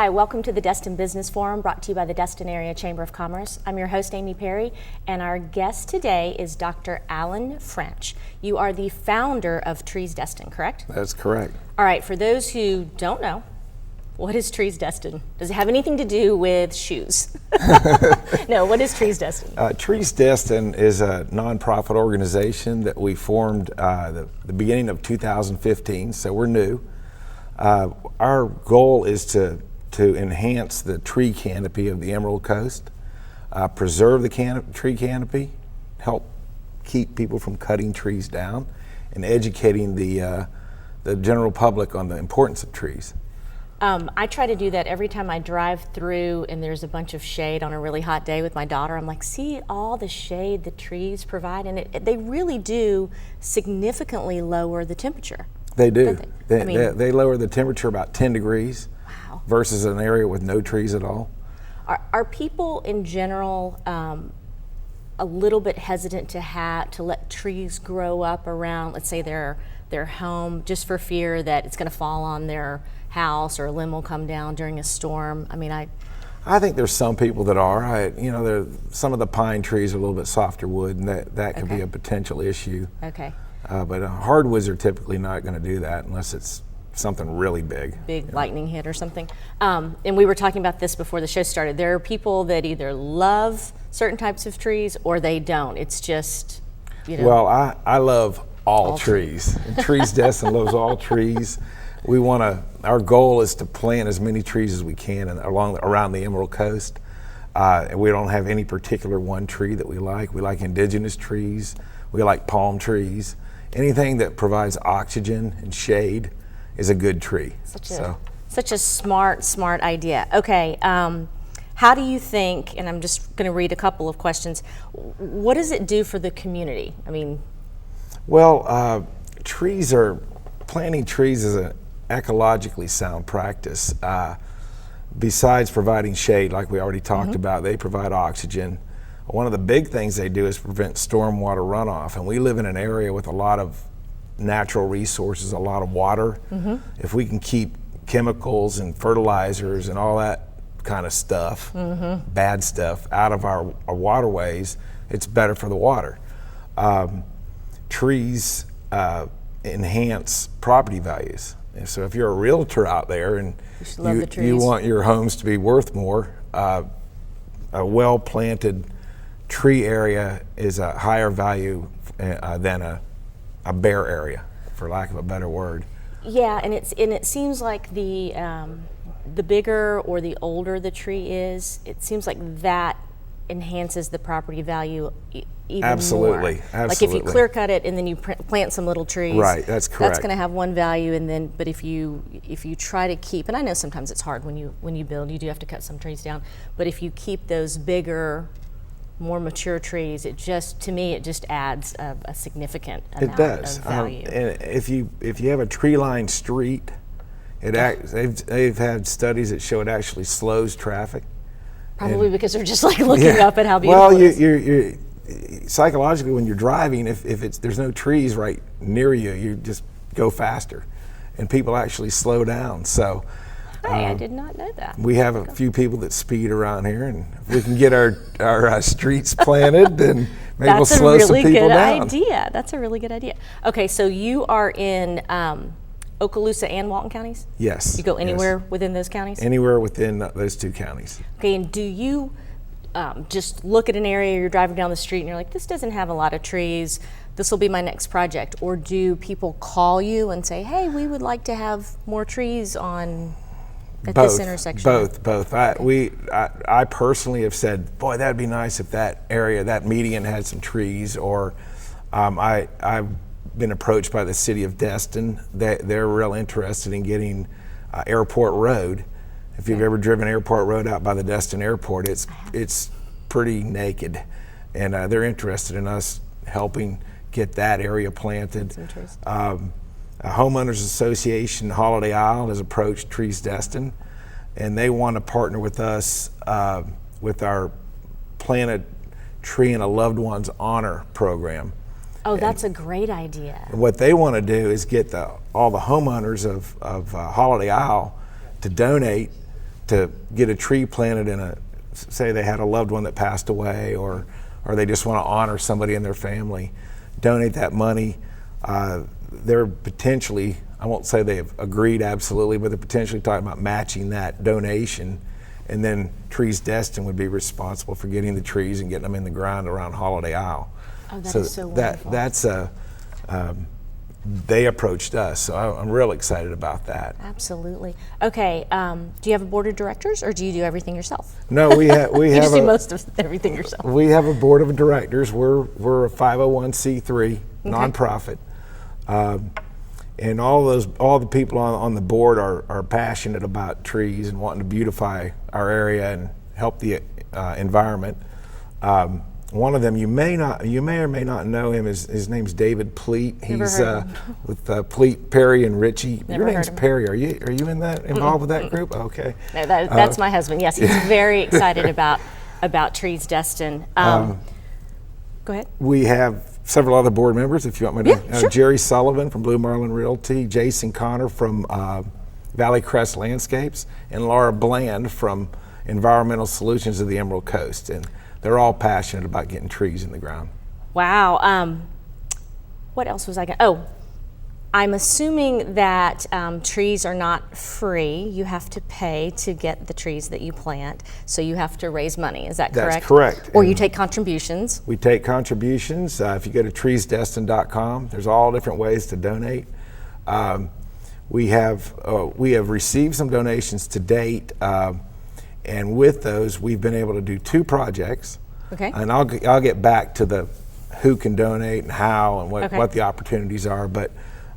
Hi, welcome to the Destin Business Forum, brought to you by the Destin Area Chamber of Commerce. I'm your host, Amy Perry, and our guest today is Dr. Alan French. You are the founder of Trees Destin, correct? That's correct. All right, for those who don't know, what is Trees Destin? Does it have anything to do with shoes? No, what is Trees Destin? Trees Destin is a nonprofit organization that we formed the beginning of 2015, so we're new. Our goal is to enhance the tree canopy of the Emerald Coast, preserve the tree canopy, help keep people from cutting trees down, and educating the general public on the importance of trees. I try to do that every time I drive through and there's a bunch of shade on a really hot day with my daughter. I'm like, see all the shade the trees provide, and they really do significantly lower the temperature. They do. They lower the temperature about 10 degrees. Wow. Versus an area with no trees at all. Are people in general a little bit hesitant to let trees grow up around, let's say their home, just for fear that it's going to fall on their house or a limb will come down during a storm? I think there's some people that are. Some of the pine trees are a little bit softer wood, and that could be a potential issue. Okay. But hardwoods are typically not going to do that unless it's something really big. Lightning hit or something. And we were talking about this before the show started. There are people that either love certain types of trees or they don't. It's just, Well, I love all trees. Trees Destin loves all trees. Our goal is to plant as many trees as we can around the Emerald Coast. We don't have any particular one tree that we like. We like indigenous trees. We like palm trees. Anything that provides oxygen and shade is a good tree. Such a smart idea. Okay, how do you think, and I'm just going to read a couple of questions, what does it do for the community? Well, planting trees is an ecologically sound practice. Besides providing shade, like we already talked about, they provide oxygen. One of the big things they do is prevent stormwater runoff, and we live in an area with a lot of natural resources, a lot of water. If we can keep chemicals and fertilizers and all that kind of stuff, bad stuff, out of our waterways, it's better for the water. Trees enhance property values. And so if you're a realtor out there and you want your homes to be worth more, a well-planted tree area is a higher value than a bare area, for lack of a better word. Yeah, and it seems like the bigger or the older the tree is, it seems like that enhances the property value even Absolutely. more. Like if you clear cut it and then you plant some little trees, right? That's correct. That's going to have one value, but if you try to keep, and I know sometimes it's hard when you build, you do have to cut some trees down, but if you keep those bigger, more mature trees, it just adds a significant amount of value. And if you have a tree-lined street, they've had studies that show it actually slows traffic. Probably because they're just like looking up at how beautiful it is. Well, you're psychologically, when you're driving, if there's no trees right near you, you just go faster, and people actually slow down. So. Hey, I did not know that. We have a few people that speed around here, and if we can get our streets planted, then maybe we'll slow some people down. That's a really good idea. Okay, so you are in Okaloosa and Walton counties? Yes. You go anywhere within those counties? Anywhere within those two counties. Okay, and do you just look at an area, you're driving down the street, and you're like, this doesn't have a lot of trees, this will be my next project? Or do people call you and say, hey, we would like to have more trees at this intersection? Both. I personally have said, boy, that'd be nice if that area, that median had some trees. Or I've been approached by the City of Destin. They're real interested in getting Airport Road. If you've ever driven Airport Road out by the Destin Airport, it's pretty naked, and they're interested in us helping get that area planted. A Homeowners Association, Holiday Isle, has approached Trees Destin, and they want to partner with us with our Plant a Tree in a Loved One's Honor program. Oh, that's a great idea. And what they want to do is get all the homeowners of Holiday Isle to donate to get a tree planted in a, say they had a loved one that passed away, or they just want to honor somebody in their family, donate that money. They're potentially, I won't say they've agreed absolutely, but they're potentially talking about matching that donation, and then Trees Destin would be responsible for getting the trees and getting them in the ground around Holiday Isle. Oh, that is so wonderful. That's they approached us, so I'm real excited about that. Absolutely. Okay, do you have a board of directors, or do you do everything yourself? No, we have You just do most of everything yourself. We have a board of directors. We're a 501c3 nonprofit, and all the people on the board are passionate about trees and wanting to beautify our area and help the environment. One of them, you may or may not know him. His name's David Pleat. He's with Pleat, Perry, and Ritchie. Never Your name's heard of him. Perry. Are you involved with that group? Okay. No, that's my husband. Yes, he's very excited about Trees Destin. Go ahead. We have several other board members, if you want me to. Yeah, sure. Jerry Sullivan from Blue Marlin Realty, Jason Connor from Valley Crest Landscapes, and Laura Bland from Environmental Solutions of the Emerald Coast. And they're all passionate about getting trees in the ground. Wow. What else was I going to? Oh, I'm assuming that trees are not free. You have to pay to get the trees that you plant, so you have to raise money. Is that correct? That's correct. Or you take contributions. We take contributions. If you go to treesdestin.com, there's all different ways to donate. We have received some donations to date. And with those, we've been able to do 2 projects. Okay. And I'll get back to the who can donate and how and what the opportunities are. But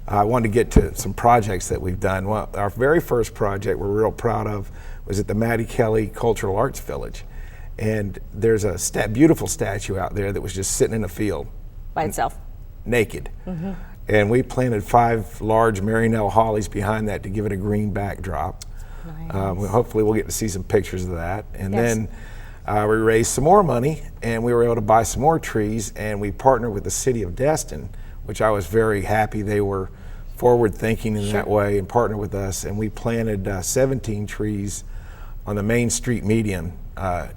I wanted to get to some projects that we've done. Well, our very first project we're real proud of was at the Mattie Kelly Arts Village. And there's a beautiful statue out there that was just sitting in a field. By itself. Naked. Mm-hmm. And we planted 5 large Marinelle hollies behind that to give it a green backdrop. Nice. Hopefully we'll get to see some pictures of that. And then we raised some more money, and we were able to buy some more trees, and we partnered with the City of Destin, which I was very happy. They were forward thinking in that way and partnered with us, and we planted 17 trees on the Main Street median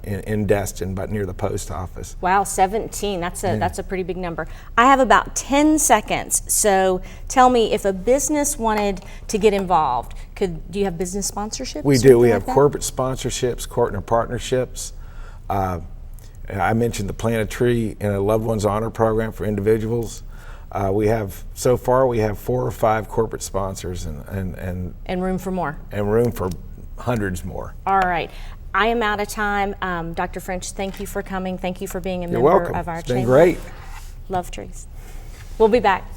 in Destin, but near the post office. Wow, 17, that's a pretty big number. I have about 10 seconds, so tell me, if a business wanted to get involved, do you have business sponsorships? We do. We have corporate sponsorships, partnerships. I mentioned the Plant a Tree in a Loved One's Honor program for individuals. So far we have 4 or 5 corporate sponsors and room for more. And room for hundreds more. All right. I am out of time. Dr. French, thank you for coming. Thank you for being a You're member welcome. of our It's been chamber. great. Love trees. We'll be back.